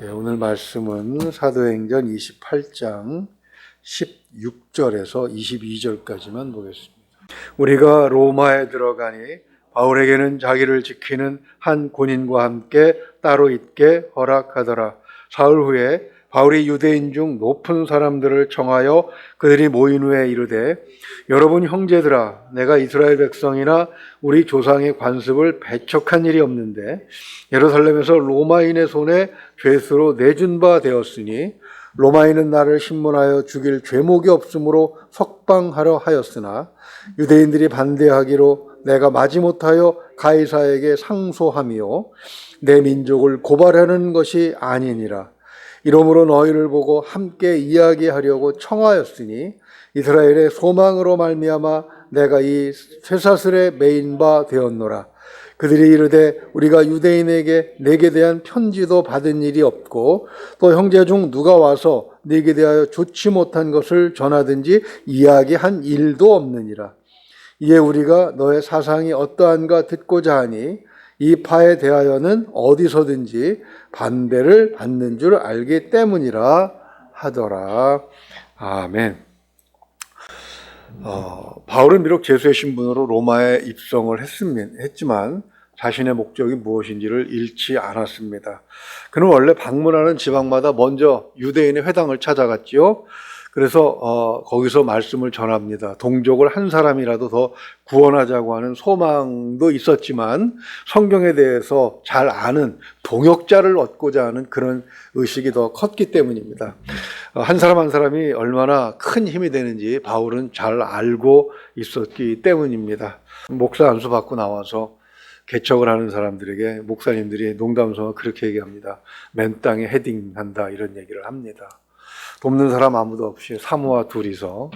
오늘 말씀은 사도행전 28장 16절에서 22절까지만 보겠습니다. 우리가 로마에 들어가니 바울에게는 자기를 지키는 한 군인과 함께 따로 있게 허락하더라. 사흘 후에 바울이 유대인 중 높은 사람들을 청하여 그들이 모인 후에 이르되, 여러분 형제들아, 내가 이스라엘 백성이나 우리 조상의 관습을 배척한 일이 없는데 예루살렘에서 로마인의 손에 죄수로 내준 바 되었으니 로마인은 나를 신문하여 죽일 죄목이 없으므로 석방하려 하였으나 유대인들이 반대하기로 내가 마지못하여 가이사에게 상소함이요 내 민족을 고발하는 것이 아니니라. 이러므로 너희를 보고 함께 이야기하려고 청하였으니 이스라엘의 소망으로 말미암아 내가 이 쇠사슬에 매인 바 되었노라. 그들이 이르되, 우리가 유대인에게 내게 대한 편지도 받은 일이 없고 또 형제 중 누가 와서 네게 대하여 좋지 못한 것을 전하든지 이야기한 일도 없느니라. 이에 우리가 너의 사상이 어떠한가 듣고자 하니 이 파에 대하여는 어디서든지 반대를 받는 줄 알기 때문이라 하더라. 아멘. 바울은 비록 제수의 신분으로 로마에 입성을 했지만 자신의 목적이 무엇인지를 잃지 않았습니다. 그는 원래 방문하는 지방마다 먼저 유대인의 회당을 찾아갔지요. 그래서 거기서 말씀을 전합니다. 동족을 한 사람이라도 더 구원하자고 하는 소망도 있었지만 성경에 대해서 잘 아는 동역자를 얻고자 하는 그런 의식이 더 컸기 때문입니다. 한 사람 한 사람이 얼마나 큰 힘이 되는지 바울은 잘 알고 있었기 때문입니다. 목사 안수 받고 나와서 개척을 하는 사람들에게 목사님들이 농담삼아 그렇게 얘기합니다. 맨 땅에 헤딩한다, 이런 얘기를 합니다. 돕는 사람 아무도 없이 사모와 둘이서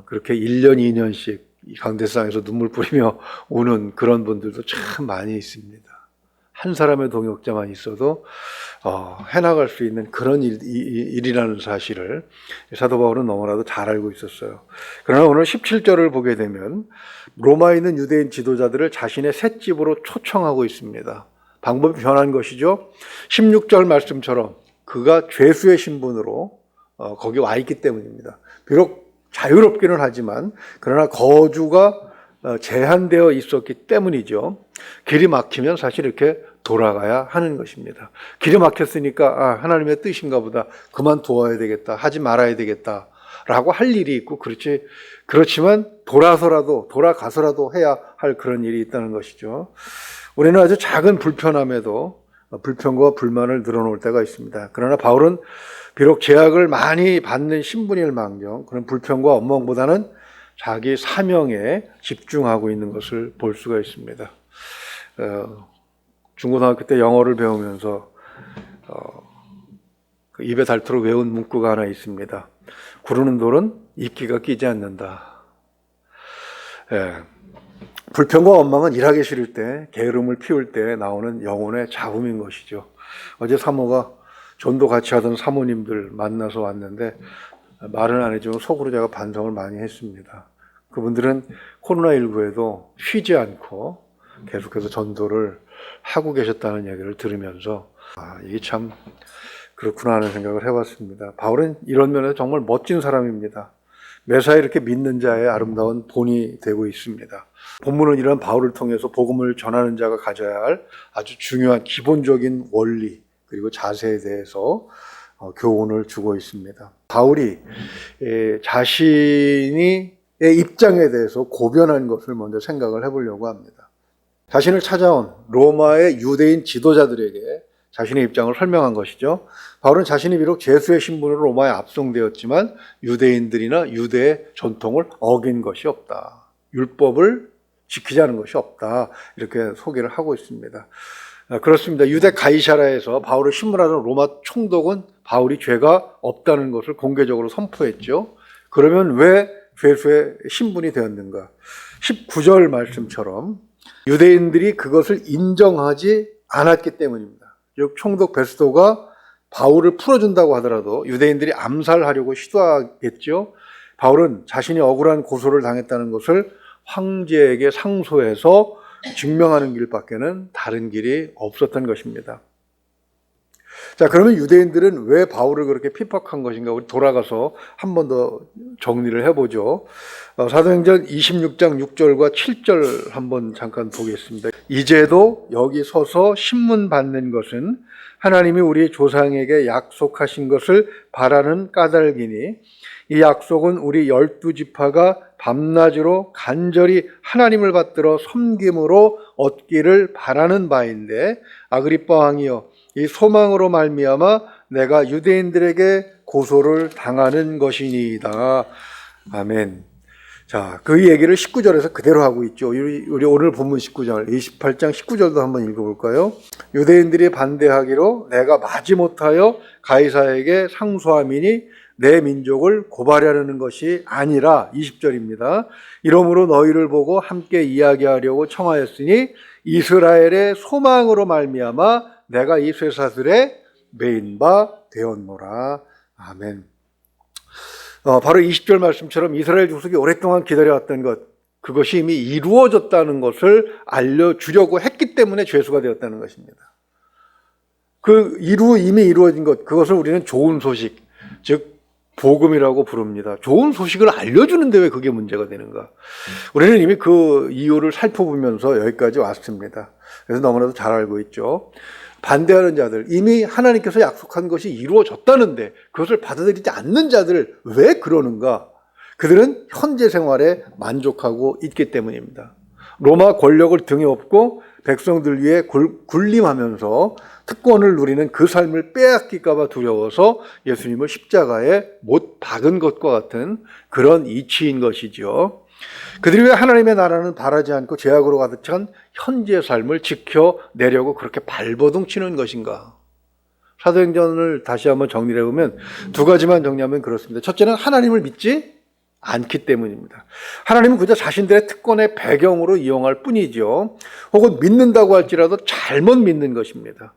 그렇게 1년 2년씩 강대상에서 눈물 뿌리며 우는 그런 분들도 참 많이 있습니다. 한 사람의 동역자만 있어도 해나갈 수 있는 그런 일이라는 사실을 사도 바울은 너무나도 잘 알고 있었어요. 그러나 오늘 17절을 보게 되면 로마에 있는 유대인 지도자들을 자신의 셋집으로 초청하고 있습니다. 방법이 변한 것이죠. 16절 말씀처럼 그가 죄수의 신분으로 거기 와 있기 때문입니다. 비록 자유롭기는 하지만 그러나 거주가 제한되어 있었기 때문이죠. 길이 막히면 사실 이렇게 돌아가야 하는 것입니다. 길이 막혔으니까 하나님의 뜻인가 보다, 그만두어야 되겠다, 하지 말아야 되겠다 라고 할 일이 있고, 그렇지만 돌아가서라도 해야 할 그런 일이 있다는 것이죠. 우리는 아주 작은 불편함에도 불평과 불만을 늘어놓을 때가 있습니다. 그러나 바울은 비록 제약을 많이 받는 신분일망정 그런 불평과 원망보다는 자기 사명에 집중하고 있는 것을 볼 수가 있습니다. 중고등학교 때 영어를 배우면서 입에 닳도록 외운 문구가 하나 있습니다. 구르는 돌은 이끼가 끼지 않는다. 불평과 원망은 일하기 싫을 때, 게으름을 피울 때 나오는 영혼의 잡음인 것이죠. 어제 사모가 전도 같이 하던 사모님들 만나서 왔는데 말은 안 해주면 속으로 제가 반성을 많이 했습니다. 그분들은 코로나19에도 쉬지 않고 계속해서 전도를 하고 계셨다는 얘기를 들으면서 이게 참 그렇구나 하는 생각을 해봤습니다. 바울은 이런 면에서 정말 멋진 사람입니다. 매사에 이렇게 믿는 자의 아름다운 본이 되고 있습니다. 본문은 이런 바울을 통해서 복음을 전하는 자가 가져야 할 아주 중요한 기본적인 원리 그리고 자세에 대해서 교훈을 주고 있습니다. 바울이 자신의 입장에 대해서 고변한 것을 먼저 생각을 해보려고 합니다. 자신을 찾아온 로마의 유대인 지도자들에게 자신의 입장을 설명한 것이죠. 바울은 자신이 비록 제수의 신분으로 로마에 압송되었지만 유대인들이나 유대의 전통을 어긴 것이 없다. 율법을 지키지 않은 것이 없다. 이렇게 소개를 하고 있습니다. 그렇습니다. 유대 가이사라에서 바울을 신문하던 로마 총독은 바울이 죄가 없다는 것을 공개적으로 선포했죠. 그러면 왜 죄수의 신분이 되었는가? 19절 말씀처럼 유대인들이 그것을 인정하지 않았기 때문입니다. 즉 총독 베스도가 바울을 풀어준다고 하더라도 유대인들이 암살하려고 시도하겠죠. 바울은 자신이 억울한 고소를 당했다는 것을 황제에게 상소해서 증명하는 길밖에는 다른 길이 없었던 것입니다. 자, 그러면 유대인들은 왜 바울을 그렇게 핍박한 것인가? 우리 돌아가서 한 번 더 정리를 해보죠. 사도행전 26장 6절과 7절 한번 잠깐 보겠습니다. 이제도 여기 서서 신문 받는 것은 하나님이 우리 조상에게 약속하신 것을 바라는 까닭이니 이 약속은 우리 12지파가 밤낮으로 간절히 하나님을 받들어 섬김으로 얻기를 바라는 바인데 아그리빠 왕이여 이 소망으로 말미암아 내가 유대인들에게 고소를 당하는 것이니이다. 아멘. 자, 그 얘기를 19절에서 그대로 하고 있죠. 우리 오늘 본문 19절, 28장 19절도 한번 읽어볼까요? 유대인들이 반대하기로 내가 마지못하여 가이사에게 상소함이니 내 민족을 고발하려는 것이 아니라 20절입니다. 이러므로 너희를 보고 함께 이야기하려고 청하였으니 이스라엘의 소망으로 말미암아 내가 이 쇠사슬에 매인 바 되었노라. 아멘. 바로 20절 말씀처럼 이스라엘 족속이 오랫동안 기다려왔던 것, 그것이 이미 이루어졌다는 것을 알려주려고 했기 때문에 죄수가 되었다는 것입니다. 이미 이루어진 것, 그것을 우리는 좋은 소식, 즉 복음이라고 부릅니다. 좋은 소식을 알려주는데 왜 그게 문제가 되는가? 우리는 이미 그 이유를 살펴보면서 여기까지 왔습니다. 그래서 너무나도 잘 알고 있죠. 반대하는 자들, 이미 하나님께서 약속한 것이 이루어졌다는데 그것을 받아들이지 않는 자들 왜 그러는가? 그들은 현재 생활에 만족하고 있기 때문입니다. 로마 권력을 등에 업고 백성들 위에 군림하면서 특권을 누리는 그 삶을 빼앗길까 봐 두려워서 예수님을 십자가에 못 박은 것과 같은 그런 이치인 것이죠. 그들이 왜 하나님의 나라는 바라지 않고 죄악으로 가득 찬 현재의 삶을 지켜내려고 그렇게 발버둥 치는 것인가? 사도행전을 다시 한번 정리를 해보면 두 가지만 정리하면 그렇습니다. 첫째는 하나님을 믿지 않기 때문입니다. 하나님은 그저 자신들의 특권의 배경으로 이용할 뿐이죠. 혹은 믿는다고 할지라도 잘못 믿는 것입니다.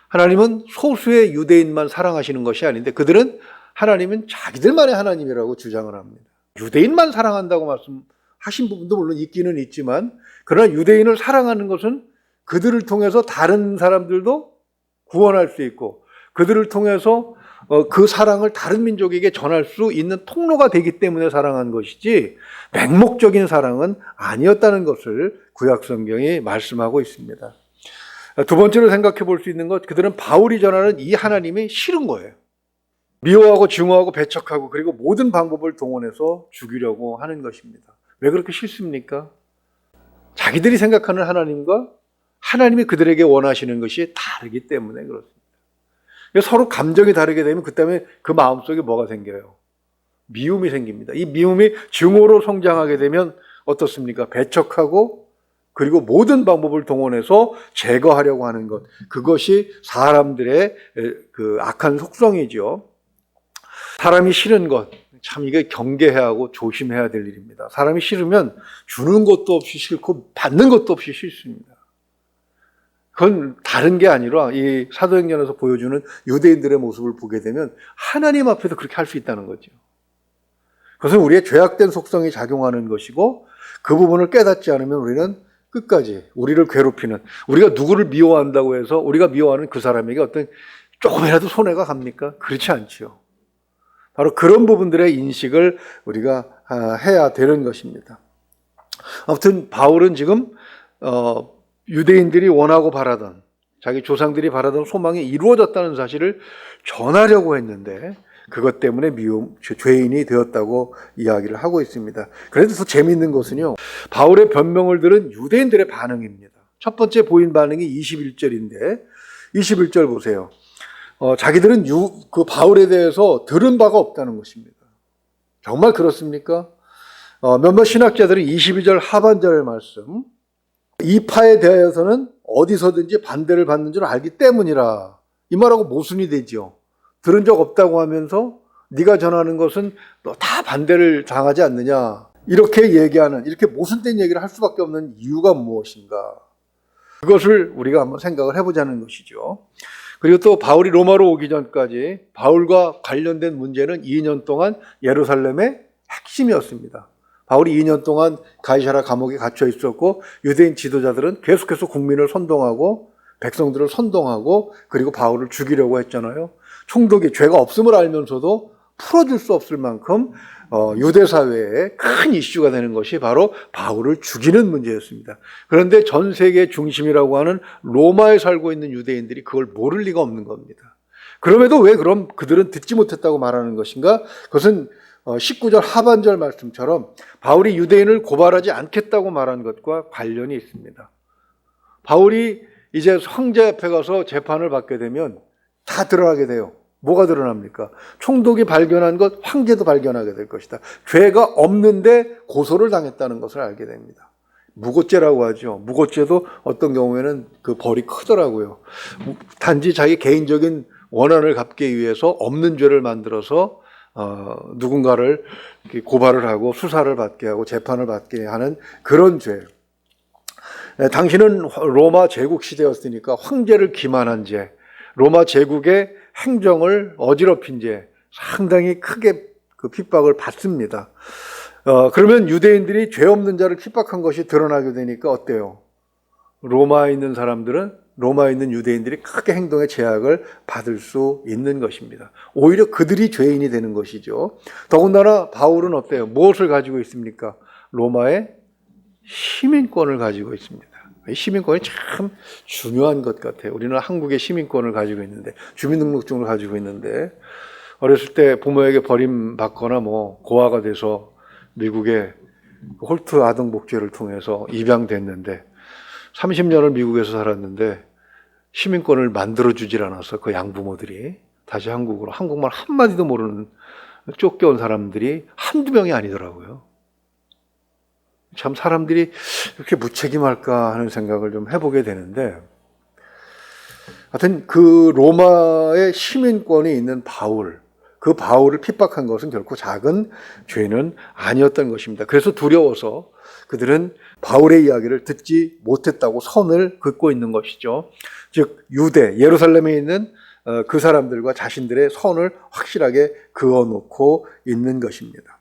하나님은 소수의 유대인만 사랑하시는 것이 아닌데 그들은 하나님은 자기들만의 하나님이라고 주장을 합니다. 유대인만 사랑한다고 말씀하신 부분도 물론 있기는 있지만 그러나 유대인을 사랑하는 것은 그들을 통해서 다른 사람들도 구원할 수 있고 그들을 통해서 그 사랑을 다른 민족에게 전할 수 있는 통로가 되기 때문에 사랑한 것이지 맹목적인 사랑은 아니었다는 것을 구약 성경이 말씀하고 있습니다. 두 번째로 생각해 볼 수 있는 것, 그들은 바울이 전하는 이 하나님이 싫은 거예요. 미워하고 증오하고 배척하고 그리고 모든 방법을 동원해서 죽이려고 하는 것입니다. 왜 그렇게 싫습니까? 자기들이 생각하는 하나님과 하나님이 그들에게 원하시는 것이 다르기 때문에 그렇습니다. 서로 감정이 다르게 되면 그다음에 그 마음속에 뭐가 생겨요? 미움이 생깁니다. 이 미움이 증오로 성장하게 되면 어떻습니까? 배척하고 그리고 모든 방법을 동원해서 제거하려고 하는 것. 그것이 사람들의 그 악한 속성이죠. 사람이 싫은 것. 참 이게 경계해야 하고 조심해야 될 일입니다. 사람이 싫으면 주는 것도 없이 싫고 받는 것도 없이 싫습니다. 그건 다른 게 아니라 이 사도행전에서 보여주는 유대인들의 모습을 보게 되면 하나님 앞에서 그렇게 할 수 있다는 거죠. 그것은 우리의 죄악된 속성이 작용하는 것이고 그 부분을 깨닫지 않으면 우리는 끝까지 우리를 괴롭히는, 우리가 누구를 미워한다고 해서 우리가 미워하는 그 사람에게 어떤 조금이라도 손해가 갑니까? 그렇지 않지요. 바로 그런 부분들의 인식을 우리가 해야 되는 것입니다. 아무튼 바울은 지금 유대인들이 원하고 바라던, 자기 조상들이 바라던 소망이 이루어졌다는 사실을 전하려고 했는데 그것 때문에 죄인이 되었다고 이야기를 하고 있습니다. 그래도 더 재미있는 것은요, 바울의 변명을 들은 유대인들의 반응입니다. 첫 번째 보인 반응이 21절인데 21절 보세요. 자기들은 그 바울에 대해서 들은 바가 없다는 것입니다. 정말 그렇습니까? 몇몇 신학자들은 22절 하반절의 말씀, 이 파에 대하여서는 어디서든지 반대를 받는 줄 알기 때문이라, 이 말하고 모순이 되죠. 들은 적 없다고 하면서 네가 전하는 것은 너 다 반대를 당하지 않느냐, 이렇게 얘기하는, 이렇게 모순된 얘기를 할 수밖에 없는 이유가 무엇인가, 그것을 우리가 한번 생각을 해보자는 것이죠. 그리고 또 바울이 로마로 오기 전까지 바울과 관련된 문제는 2년 동안 예루살렘의 핵심이었습니다. 바울이 2년 동안 가이사랴 감옥에 갇혀 있었고 유대인 지도자들은 계속해서 국민을 선동하고 백성들을 선동하고 그리고 바울을 죽이려고 했잖아요. 총독이 죄가 없음을 알면서도 풀어줄 수 없을 만큼 유대 사회에 큰 이슈가 되는 것이 바로 바울을 죽이는 문제였습니다. 그런데 전 세계 중심이라고 하는 로마에 살고 있는 유대인들이 그걸 모를 리가 없는 겁니다. 그럼에도 왜 그럼 그들은 듣지 못했다고 말하는 것인가? 그것은 19절 하반절 말씀처럼 바울이 유대인을 고발하지 않겠다고 말한 것과 관련이 있습니다. 바울이 이제 황제 앞에 가서 재판을 받게 되면 다 드러나게 돼요. 뭐가 드러납니까? 총독이 발견한 것, 황제도 발견하게 될 것이다. 죄가 없는데 고소를 당했다는 것을 알게 됩니다. 무고죄라고 하죠. 무고죄도 어떤 경우에는 그 벌이 크더라고요. 단지 자기 개인적인 원한을 갚기 위해서 없는 죄를 만들어서 누군가를 고발을 하고 수사를 받게 하고 재판을 받게 하는 그런 죄. 당신은 로마 제국 시대였으니까 황제를 기만한 죄, 로마 제국의 행정을 어지럽힌 죄, 상당히 크게 그 핍박을 받습니다. 그러면 유대인들이 죄 없는 자를 핍박한 것이 드러나게 되니까 어때요? 로마에 있는 사람들은, 로마에 있는 유대인들이 크게 행동의 제약을 받을 수 있는 것입니다. 오히려 그들이 죄인이 되는 것이죠. 더군다나 바울은 어때요? 무엇을 가지고 있습니까? 로마의 시민권을 가지고 있습니다. 시민권이 참 중요한 것 같아요. 우리는 한국의 시민권을 가지고 있는데, 주민등록증을 가지고 있는데, 어렸을 때 부모에게 버림받거나 고아가 돼서 미국의 홀트 아동복지를 통해서 입양됐는데 30년을 미국에서 살았는데 시민권을 만들어주질 않아서 그 양부모들이 다시 한국으로, 한국말 한마디도 모르는 쫓겨온 사람들이 한두 명이 아니더라고요. 참 사람들이 이렇게 무책임할까 하는 생각을 좀 해보게 되는데, 하여튼 그 로마의 시민권이 있는 바울, 그 바울을 핍박한 것은 결코 작은 죄는 아니었던 것입니다. 그래서 두려워서 그들은 바울의 이야기를 듣지 못했다고 선을 긋고 있는 것이죠. 즉 유대, 예루살렘에 있는 그 사람들과 자신들의 선을 확실하게 그어놓고 있는 것입니다.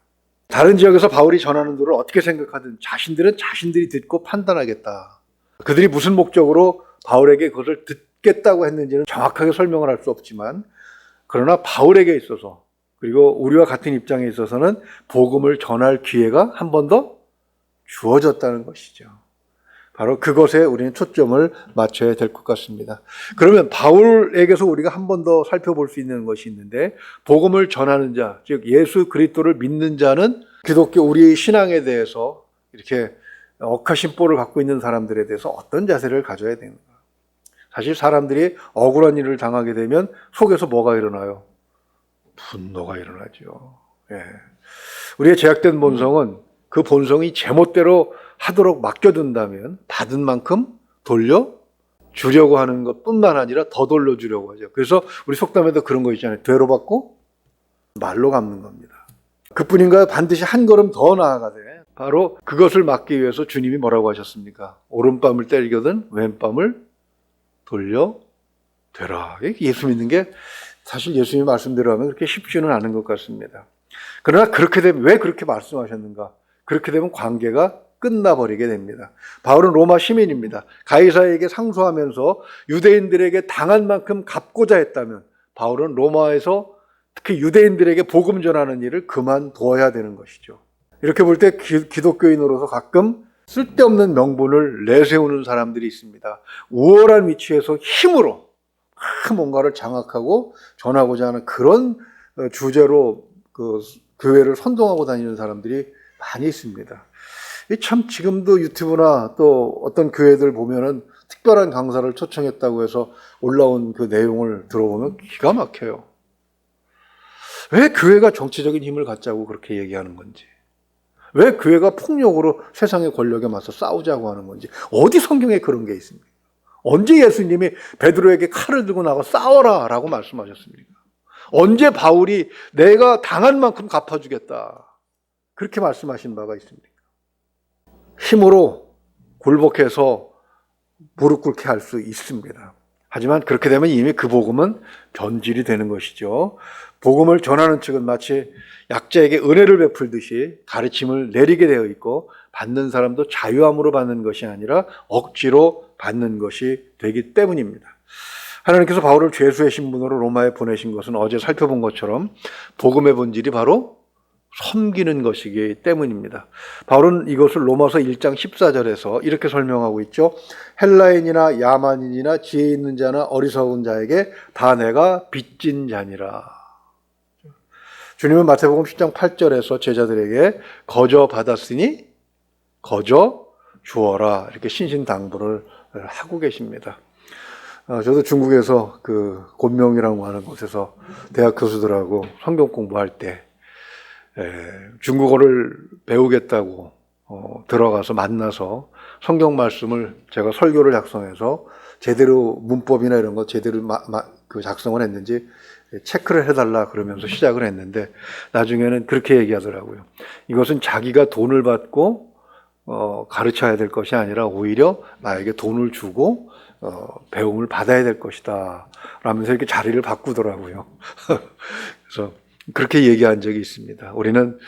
다른 지역에서 바울이 전하는 도를 어떻게 생각하든 자신들은 자신들이 듣고 판단하겠다. 그들이 무슨 목적으로 바울에게 그것을 듣겠다고 했는지는 정확하게 설명을 할 수 없지만, 그러나 바울에게 있어서, 그리고 우리와 같은 입장에 있어서는 복음을 전할 기회가 한 번 더 주어졌다는 것이죠. 바로 그것에 우리는 초점을 맞춰야 될 것 같습니다. 그러면 바울에게서 우리가 한 번 더 살펴볼 수 있는 것이 있는데, 복음을 전하는 자, 즉 예수 그리스도를 믿는 자는 기독교 우리의 신앙에 대해서 이렇게 억하심보를 갖고 있는 사람들에 대해서 어떤 자세를 가져야 되는가. 사실 사람들이 억울한 일을 당하게 되면 속에서 뭐가 일어나요? 분노가 일어나죠. 예. 우리의 제약된 본성은 그 본성이 제멋대로 하도록 맡겨둔다면 받은 만큼 돌려주려고 하는 것뿐만 아니라 더 돌려주려고 하죠. 그래서 우리 속담에도 그런 거 있잖아요. 되로 받고 말로 갚는 겁니다. 그뿐인가요? 반드시 한 걸음 더 나아가되 바로 그것을 막기 위해서 주님이 뭐라고 하셨습니까? 오른밤을 때리거든 왼밤을 돌려대라. 예수 믿는 게 사실 예수님의 말씀대로 하면 그렇게 쉽지는 않은 것 같습니다. 그러나 그렇게 되면, 왜 그렇게 말씀하셨는가? 그렇게 되면 관계가 끝나버리게 됩니다. 바울은 로마 시민입니다. 가이사에게 상소하면서 유대인들에게 당한 만큼 갚고자 했다면 바울은 로마에서 특히 유대인들에게 복음 전하는 일을 그만둬야 되는 것이죠. 이렇게 볼 때 기독교인으로서 가끔 쓸데없는 명분을 내세우는 사람들이 있습니다. 우월한 위치에서 힘으로 뭔가를 장악하고 전하고자 하는 그런 주제로 그 교회를 선동하고 다니는 사람들이 많이 있습니다. 참 지금도 유튜브나 또 어떤 교회들 보면은 특별한 강사를 초청했다고 해서 올라온 그 내용을 들어보면 기가 막혀요. 왜 교회가 정치적인 힘을 갖자고 그렇게 얘기하는 건지, 왜 교회가 폭력으로 세상의 권력에 맞서 싸우자고 하는 건지, 어디 성경에 그런 게 있습니까? 언제 예수님이 베드로에게 칼을 들고 나가 싸워라 라고 말씀하셨습니까? 언제 바울이 내가 당한 만큼 갚아주겠다 그렇게 말씀하신 바가 있습니까? 힘으로 굴복해서 무릎 꿇게 할 수 있습니다. 하지만 그렇게 되면 이미 그 복음은 변질이 되는 것이죠. 복음을 전하는 측은 마치 약자에게 은혜를 베풀듯이 가르침을 내리게 되어 있고, 받는 사람도 자유함으로 받는 것이 아니라 억지로 받는 것이 되기 때문입니다. 하나님께서 바울을 죄수의 신분으로 로마에 보내신 것은 어제 살펴본 것처럼 복음의 본질이 바로 섬기는 것이기 때문입니다. 바울은 이것을 로마서 1장 14절에서 이렇게 설명하고 있죠. 헬라인이나 야만인이나 지혜 있는 자나 어리석은 자에게 다 내가 빚진 자니라. 주님은 마태복음 10장 8절에서 제자들에게 거저 받았으니 거저 주어라, 이렇게 신신당부를 하고 계십니다. 저도 중국에서 그 곤명이라고 하는 곳에서 대학 교수들하고 성경 공부할 때 중국어를 배우겠다고 들어가서 만나서 성경 말씀을 제가 설교를 작성해서 제대로 문법이나 이런 거 제대로 그 작성을 했는지 체크를 해달라 그러면서 시작을 했는데, 나중에는 그렇게 얘기하더라고요. 이것은 자기가 돈을 받고 가르쳐야 될 것이 아니라 오히려 나에게 돈을 주고 배움을 받아야 될 것이다 라면서 이렇게 자리를 바꾸더라고요. 그래서 그렇게 얘기한 적이 있습니다. 우리는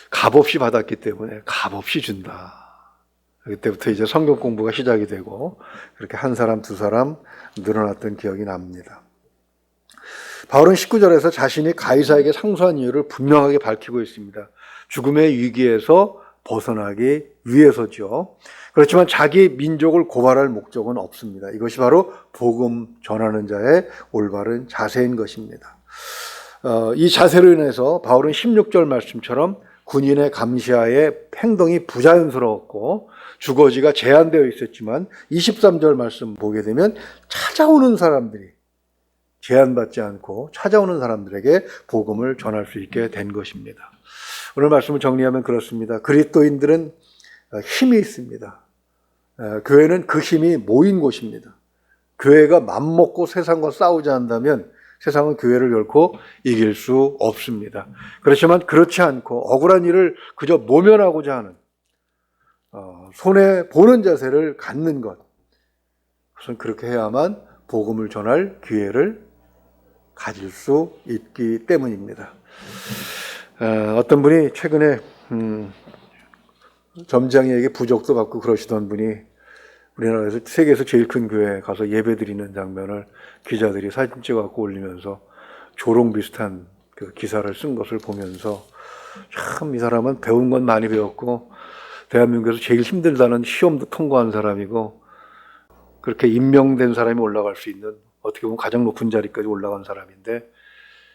값없이 받았기 때문에 값없이 준다. 그때부터 이제 성경 공부가 시작이 되고 그렇게 한 사람 두 사람 늘어났던 기억이 납니다. 바울은 19절에서 자신이 가이사에게 상소한 이유를 분명하게 밝히고 있습니다. 죽음의 위기에서 벗어나기 위해서죠. 그렇지만 자기 민족을 고발할 목적은 없습니다. 이것이 바로 복음 전하는 자의 올바른 자세인 것입니다. 이 자세로 인해서 바울은 16절 말씀처럼 군인의 감시하에 행동이 부자연스러웠고 주거지가 제한되어 있었지만 23절 말씀 보게 되면 찾아오는 사람들이 제한받지 않고 찾아오는 사람들에게 복음을 전할 수 있게 된 것입니다. 오늘 말씀을 정리하면 그렇습니다. 그리스도인들은 힘이 있습니다. 교회는 그 힘이 모인 곳입니다. 교회가 맘먹고 세상과 싸우자 한다면 세상은 교회를 결코 이길 수 없습니다. 그렇지만 그렇지 않고 억울한 일을 그저 모면하고자 하는 손해보는 자세를 갖는 것, 그것은 그렇게 해야만 복음을 전할 기회를 가질 수 있기 때문입니다. 어떤 분이 최근에 점장에게 부적도 받고 그러시던 분이 우리나라에서 세계에서 제일 큰 교회에 가서 예배드리는 장면을 기자들이 사진 찍어갖고 올리면서 조롱 비슷한 그 기사를 쓴 것을 보면서 참 이 사람은 배운 건 많이 배웠고 대한민국에서 제일 힘들다는 시험도 통과한 사람이고 그렇게 임명된 사람이 올라갈 수 있는 어떻게 보면 가장 높은 자리까지 올라간 사람인데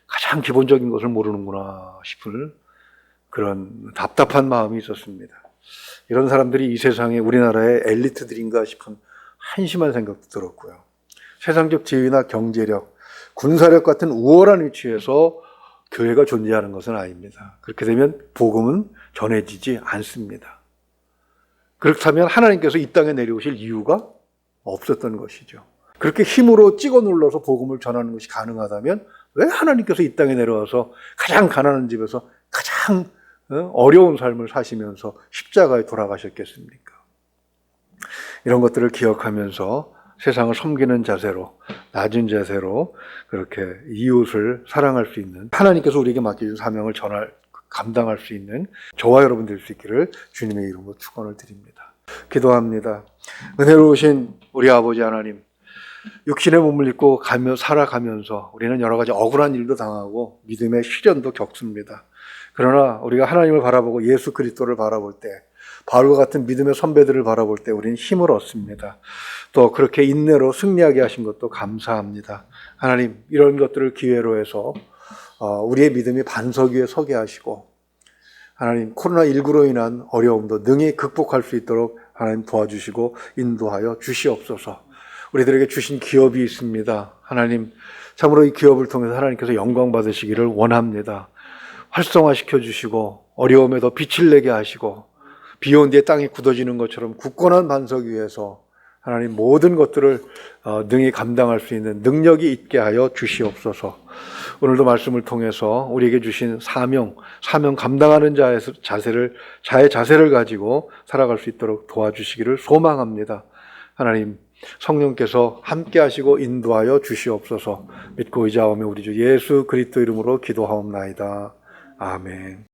가장 기본적인 것을 모르는구나 싶을 그런 답답한 마음이 있었습니다. 이런 사람들이 이 세상에 우리나라의 엘리트들인가 싶은 한심한 생각도 들었고요. 세상적 지위나 경제력, 군사력 같은 우월한 위치에서 교회가 존재하는 것은 아닙니다. 그렇게 되면 복음은 전해지지 않습니다. 그렇다면 하나님께서 이 땅에 내려오실 이유가 없었던 것이죠. 그렇게 힘으로 찍어 눌러서 복음을 전하는 것이 가능하다면 왜 하나님께서 이 땅에 내려와서 가장 가난한 집에서 가장 어려운 삶을 사시면서 십자가에 돌아가셨겠습니까? 이런 것들을 기억하면서 세상을 섬기는 자세로, 낮은 자세로 그렇게 이웃을 사랑할 수 있는, 하나님께서 우리에게 맡겨준 사명을 감당할 수 있는 저와 여러분 될 수 있기를 주님의 이름으로 축원을 드립니다. 기도합니다. 은혜로우신 우리 아버지 하나님, 육신의 몸을 입고 살아가면서 우리는 여러 가지 억울한 일도 당하고 믿음의 시련도 겪습니다. 그러나 우리가 하나님을 바라보고 예수 그리스도를 바라볼 때, 바울과 같은 믿음의 선배들을 바라볼 때 우리는 힘을 얻습니다. 또 그렇게 인내로 승리하게 하신 것도 감사합니다. 하나님, 이런 것들을 기회로 해서 우리의 믿음이 반석 위에 서게 하시고, 하나님, 코로나19로 인한 어려움도 능히 극복할 수 있도록 하나님 도와주시고 인도하여 주시옵소서. 우리들에게 주신 기업이 있습니다. 하나님, 참으로 이 기업을 통해서 하나님께서 영광 받으시기를 원합니다. 활성화시켜 주시고 어려움에 더 빛을 내게 하시고 비 온 뒤에 땅이 굳어지는 것처럼 굳건한 반석 위에서 하나님 모든 것들을 능히 감당할 수 있는 능력이 있게 하여 주시옵소서. 오늘도 말씀을 통해서 우리에게 주신 사명 감당하는 자의 자세를 가지고 살아갈 수 있도록 도와주시기를 소망합니다. 하나님, 성령께서 함께 하시고 인도하여 주시옵소서. 믿고 의지하오며 우리 주 예수 그리스도 이름으로 기도하옵나이다. 아멘.